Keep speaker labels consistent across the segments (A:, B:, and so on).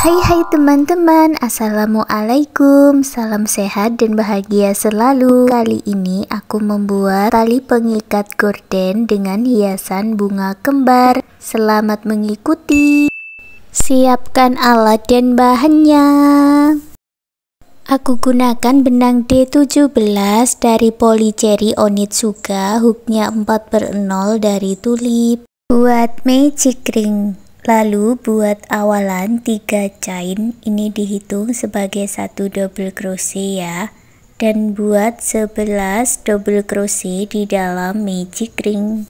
A: Hai teman-teman, assalamualaikum, salam sehat dan bahagia selalu. Kali ini aku membuat tali pengikat gorden dengan hiasan bunga kembar. Selamat mengikuti. Siapkan alat dan bahannya. Aku gunakan benang D17 dari Polycherry Onitsuka, hooknya 4/0 dari Tulip. Buat magic ring. Lalu buat awalan 3 chain, ini dihitung sebagai 1 double crochet ya. Dan buat 11 double crochet di dalam magic ring.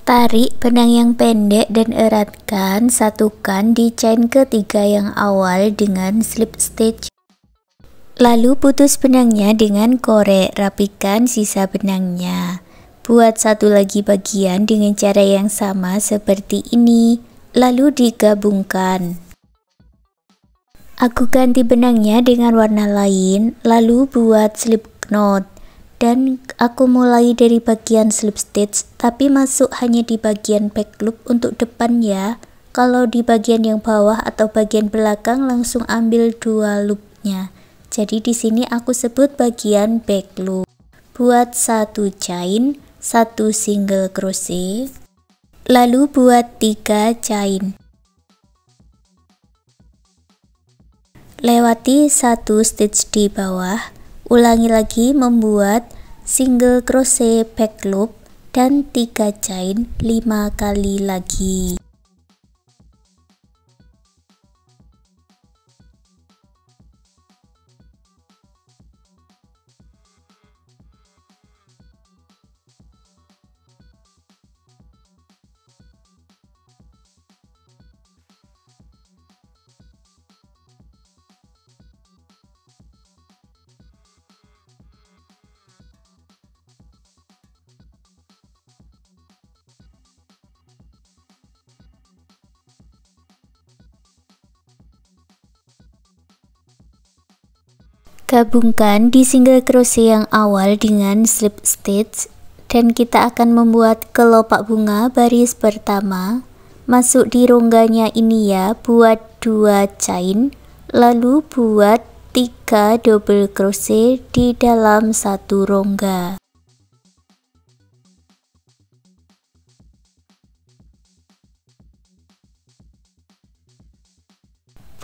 A: Tarik benang yang pendek dan eratkan, satukan di chain ketiga yang awal dengan slip stitch. Lalu putus benangnya dengan korek, rapikan sisa benangnya. Buat satu lagi bagian dengan cara yang sama seperti ini, lalu digabungkan. Aku ganti benangnya dengan warna lain, lalu buat slip knot. Dan aku mulai dari bagian slip stitch, tapi masuk hanya di bagian back loop untuk depan ya. Kalau di bagian yang bawah atau bagian belakang langsung ambil 2 loopnya. Jadi di sini aku sebut bagian back loop. Buat 1 chain, 1 single crochet, lalu buat 3 chain. Lewati 1 stitch di bawah. Ulangi lagi membuat single crochet back loop dan 3 chain 5 kali lagi. Gabungkan di single crochet yang awal dengan slip stitch dan kita akan membuat kelopak bunga baris pertama. Masuk di rongganya ini ya, buat 2 chain, lalu buat 3 double crochet di dalam satu rongga.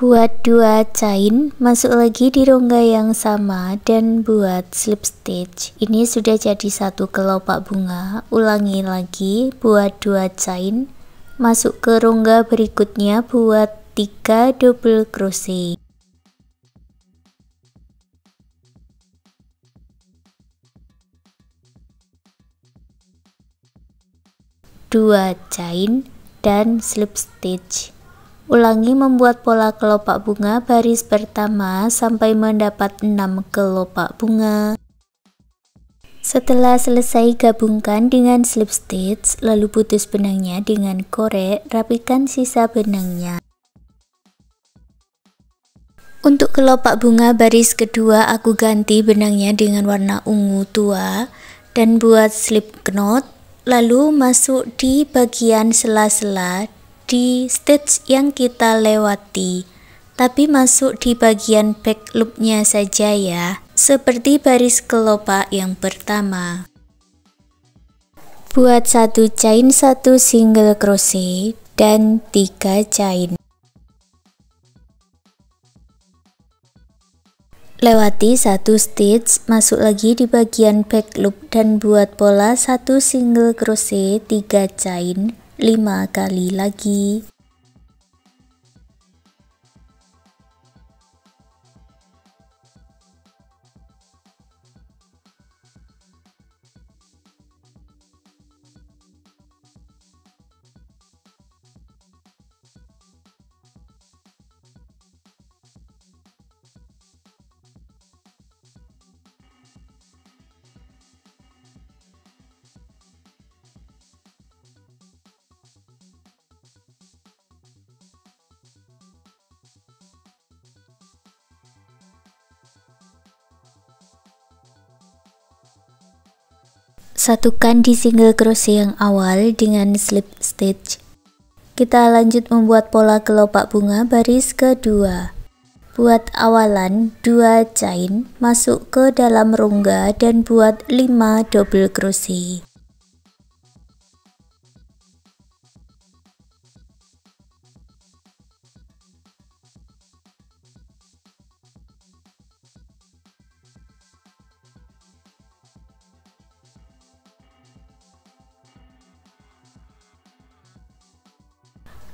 A: Buat 2 chain, masuk lagi di rongga yang sama dan buat slip stitch. Ini sudah jadi satu kelopak bunga. Ulangi lagi, buat 2 chain, masuk ke rongga berikutnya buat 3 double crochet. Dua chain dan slip stitch. Ulangi membuat pola kelopak bunga baris pertama sampai mendapat 6 kelopak bunga. Setelah selesai, gabungkan dengan slip stitch, lalu putus benangnya dengan korek, rapikan sisa benangnya. Untuk kelopak bunga baris kedua, aku ganti benangnya dengan warna ungu tua dan buat slip knot, lalu masuk di bagian sela-sela di stitch yang kita lewati, tapi masuk di bagian back loopnya saja ya, seperti baris kelopak yang pertama. Buat 1 chain, 1 single crochet dan 3 chain. Lewati 1 stitch, masuk lagi di bagian back loop dan buat pola 1 single crochet 3 chain 5 kali lagi. Satukan di single crochet yang awal dengan slip stitch. Kita lanjut membuat pola kelopak bunga baris kedua. Buat awalan 2 chain, masuk ke dalam rongga dan buat 5 double crochet.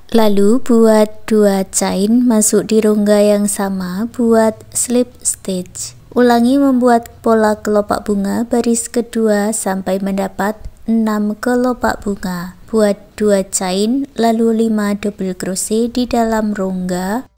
A: Lalu buat 2 chain, masuk di rongga yang sama, buat slip stitch. Ulangi membuat pola kelopak bunga baris kedua sampai mendapat 6 kelopak bunga. Buat 2 chain, lalu 5 double crochet di dalam rongga.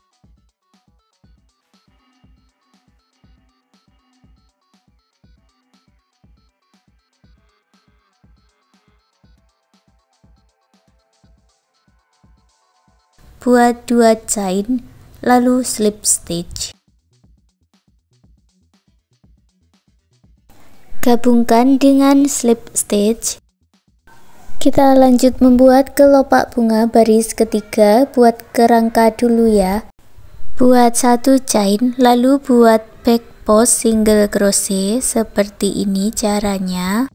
A: Buat 2 chain, lalu slip stitch. Gabungkan dengan slip stitch. Kita lanjut membuat kelopak bunga baris ketiga, buat kerangka dulu ya. Buat 1 chain, lalu buat back post single crochet, seperti ini caranya.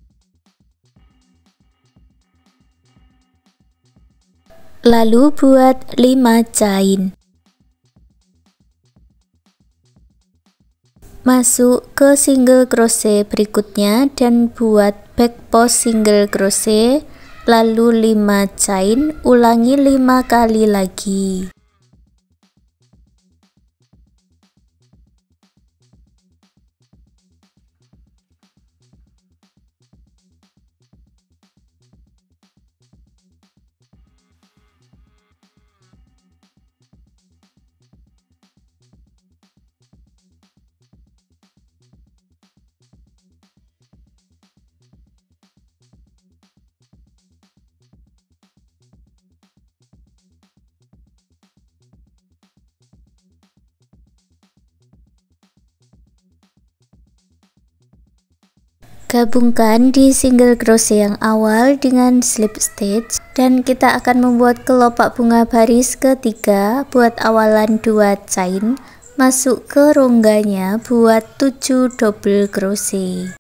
A: Lalu buat 5 chain. Masuk ke single crochet berikutnya dan buat back post single crochet, lalu 5 chain, ulangi 5 kali lagi. Gabungkan di single crochet yang awal dengan slip stitch dan kita akan membuat kelopak bunga baris ketiga. Buat awalan 2 chain, masuk ke rongganya, buat 7 double crochet.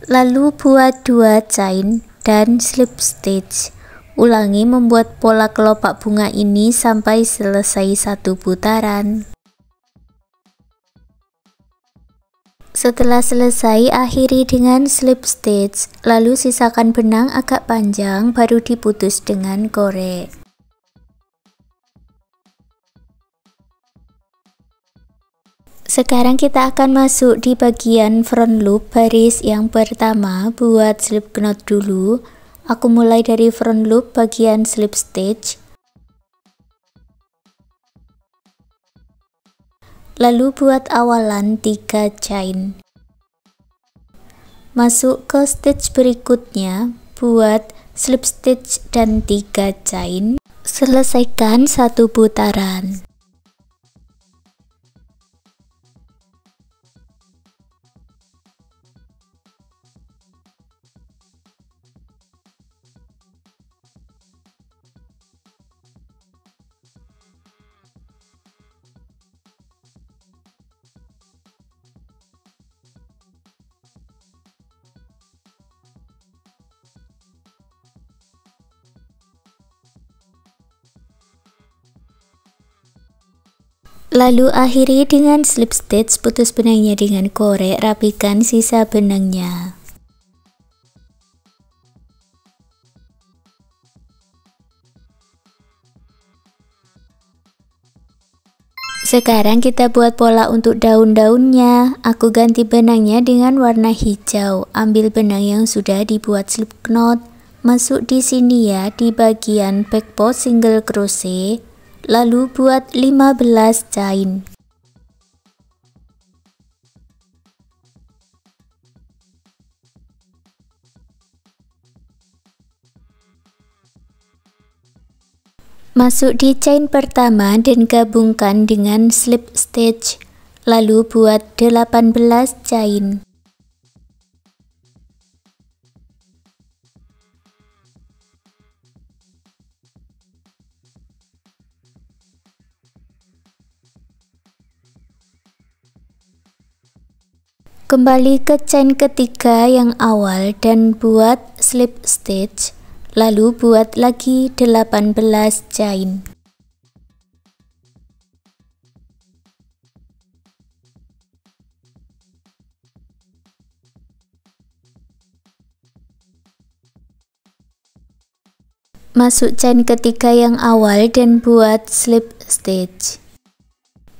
A: Lalu buat 2 chain dan slip stitch. Ulangi membuat pola kelopak bunga ini sampai selesai 1 putaran. Setelah selesai, akhiri dengan slip stitch, lalu sisakan benang agak panjang, baru diputus dengan korek. Sekarang kita akan masuk di bagian front loop baris yang pertama. Buat slip knot dulu. Aku mulai dari front loop bagian slip stitch. Lalu buat awalan 3 chain. Masuk ke stitch berikutnya, buat slip stitch dan 3 chain. Selesaikan 1 putaran. Lalu akhiri dengan slip stitch, putus benangnya dengan korek, rapikan sisa benangnya. Sekarang kita buat pola untuk daun-daunnya. Aku ganti benangnya dengan warna hijau. Ambil benang yang sudah dibuat slip knot, Masuk di sini ya, di bagian back post single crochet, lalu buat 15 chain. Masuk di chain pertama dan gabungkan dengan slip stitch, lalu buat 18 chain. Kembali ke chain ketiga yang awal dan buat slip stitch, lalu buat lagi 18 chain. Masuk chain ketiga yang awal dan buat slip stitch.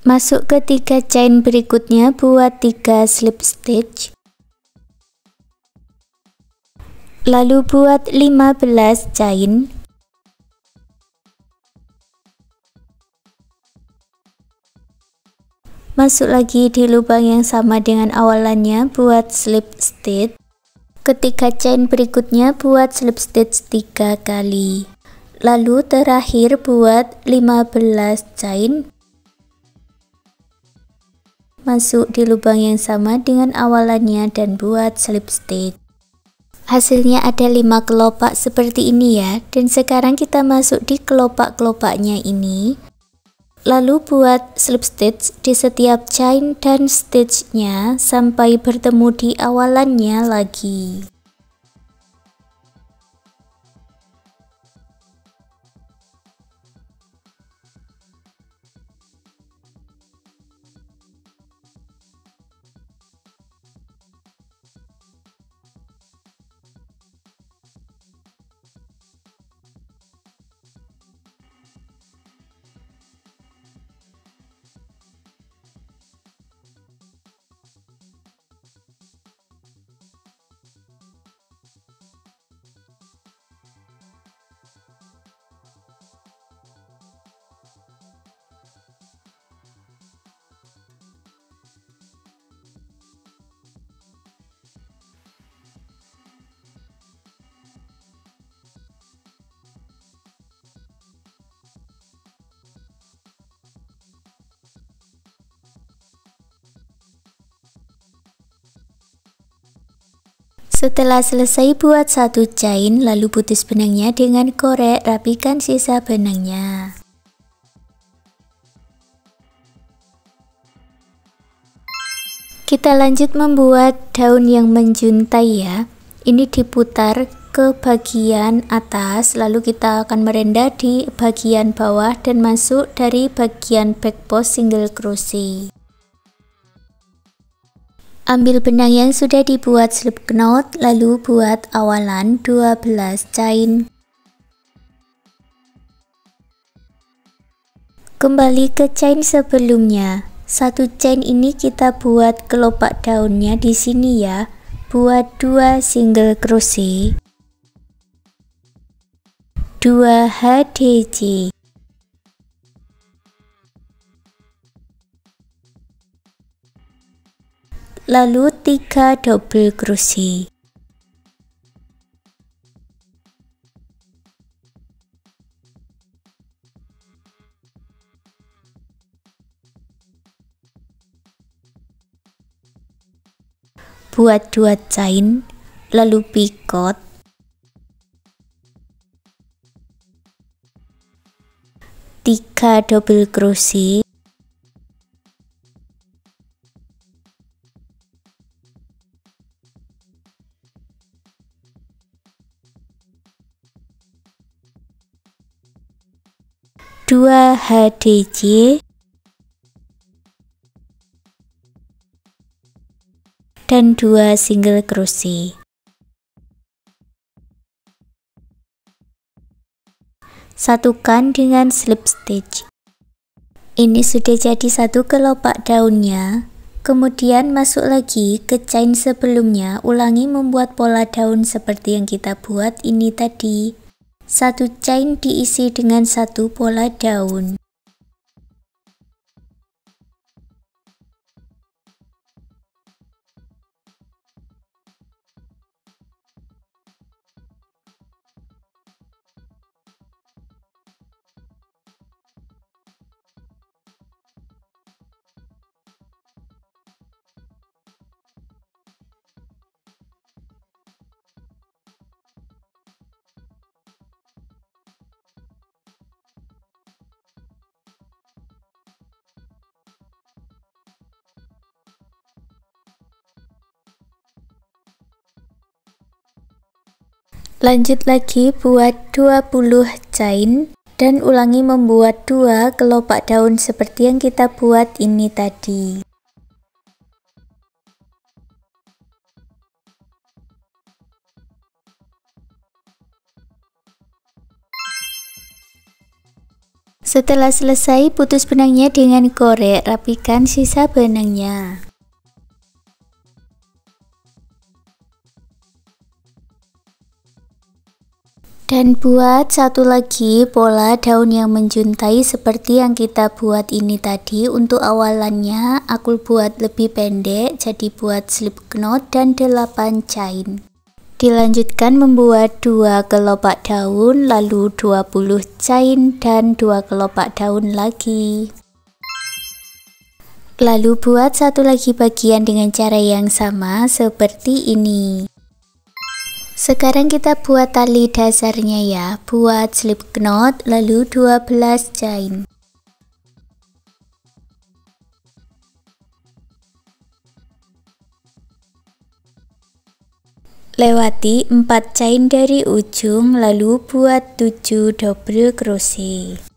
A: Masuk ke 3 chain berikutnya, buat 3 slip stitch, lalu buat 15 chain. Masuk lagi di lubang yang sama dengan awalannya, buat slip stitch. Ketika chain berikutnya buat slip stitch 3 kali, lalu terakhir buat 15 chain. Masuk di lubang yang sama dengan awalannya dan buat slip stitch. Hasilnya ada 5 kelopak seperti ini ya, dan sekarang kita masuk di kelopak-kelopaknya ini, lalu buat slip stitch di setiap chain dan stitchnya sampai bertemu di awalannya lagi. Setelah selesai buat 1 chain, lalu putus benangnya dengan korek, rapikan sisa benangnya. Kita lanjut membuat daun yang menjuntai ya. Ini diputar ke bagian atas, lalu kita akan merendah di bagian bawah dan masuk dari bagian back post single crochet. Ambil benang yang sudah dibuat slip knot, lalu buat awalan 12 chain. Kembali ke chain sebelumnya. 1 chain ini kita buat kelopak daunnya di sini ya. Buat 2 single crochet, 2 HDJ. Lalu 3 double crochet. Buat 2 chain, lalu picot. 3 double crochet. Dua HDJ dan 2 single crochet. Satukan dengan slip stitch. Ini sudah jadi 1 kelopak daunnya. Kemudian masuk lagi ke chain sebelumnya, ulangi membuat pola daun seperti yang kita buat ini tadi. Satu chain diisi dengan satu pola daun. Lanjut lagi buat 20 chain dan ulangi membuat 2 kelopak daun seperti yang kita buat ini tadi. Setelah selesai, putus benangnya dengan korek, rapikan sisa benangnya. Dan buat satu lagi pola daun yang menjuntai seperti yang kita buat ini tadi. Untuk awalannya aku buat lebih pendek, jadi buat slip knot dan 8 chain. Dilanjutkan membuat 2 kelopak daun, lalu 20 chain dan 2 kelopak daun lagi. Lalu buat satu lagi bagian dengan cara yang sama seperti ini. Sekarang kita buat tali dasarnya ya, buat slip knot lalu 12 chain. Lewati 4 chain dari ujung lalu buat 7 double crochet.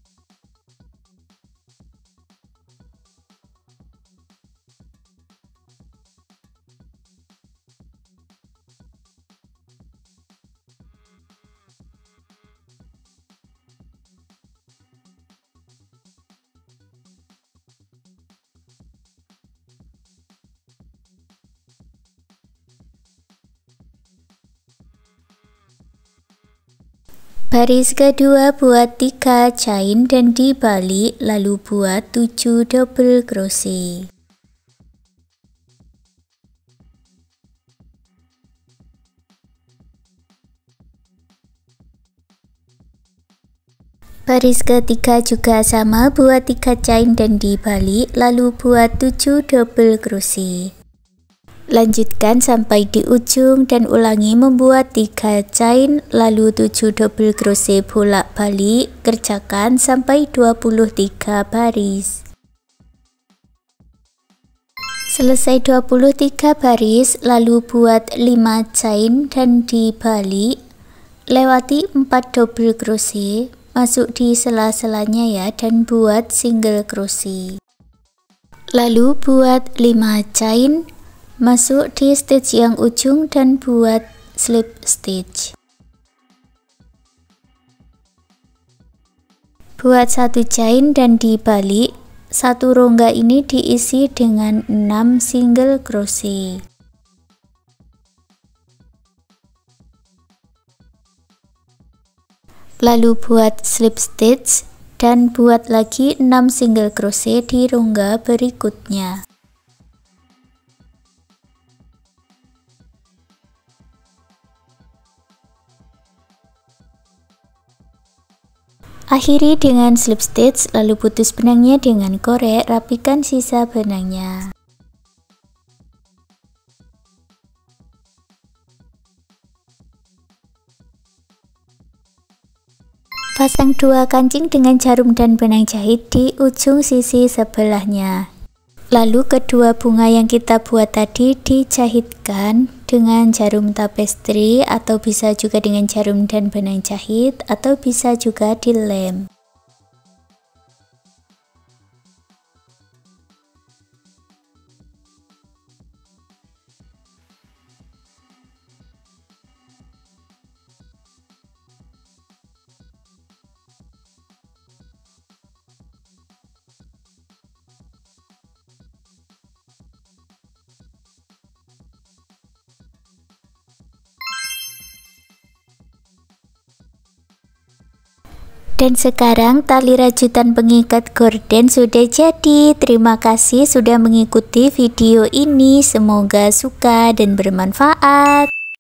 A: Baris kedua buat 3 chain dan dibalik lalu buat 7 double crochet. Baris ketiga juga sama, buat 3 chain dan dibalik lalu buat 7 double crochet. Lanjutkan sampai di ujung dan ulangi membuat 3 chain lalu 7 double crochet bolak-balik, kerjakan sampai 23 baris. Selesai 23 baris lalu buat 5 chain dan dibalik, lewati 4 double crochet, masuk di sela-selanya ya dan buat single crochet. Lalu buat 5 chain, masuk di stitch yang ujung dan buat slip stitch. Buat 1 chain dan dibalik, satu rongga ini diisi dengan 6 single crochet. Lalu buat slip stitch dan buat lagi 6 single crochet di rongga berikutnya. Akhiri dengan slip stitch, lalu putus benangnya dengan korek, rapikan sisa benangnya. Pasang 2 kancing dengan jarum dan benang jahit di ujung sisi sebelahnya. Lalu kedua bunga yang kita buat tadi dijahitkan dengan jarum tapestry atau bisa juga dengan jarum dan benang jahit atau bisa juga dilem. Dan sekarang tali rajutan pengikat gorden sudah jadi. Terima kasih sudah mengikuti video ini. Semoga suka dan bermanfaat.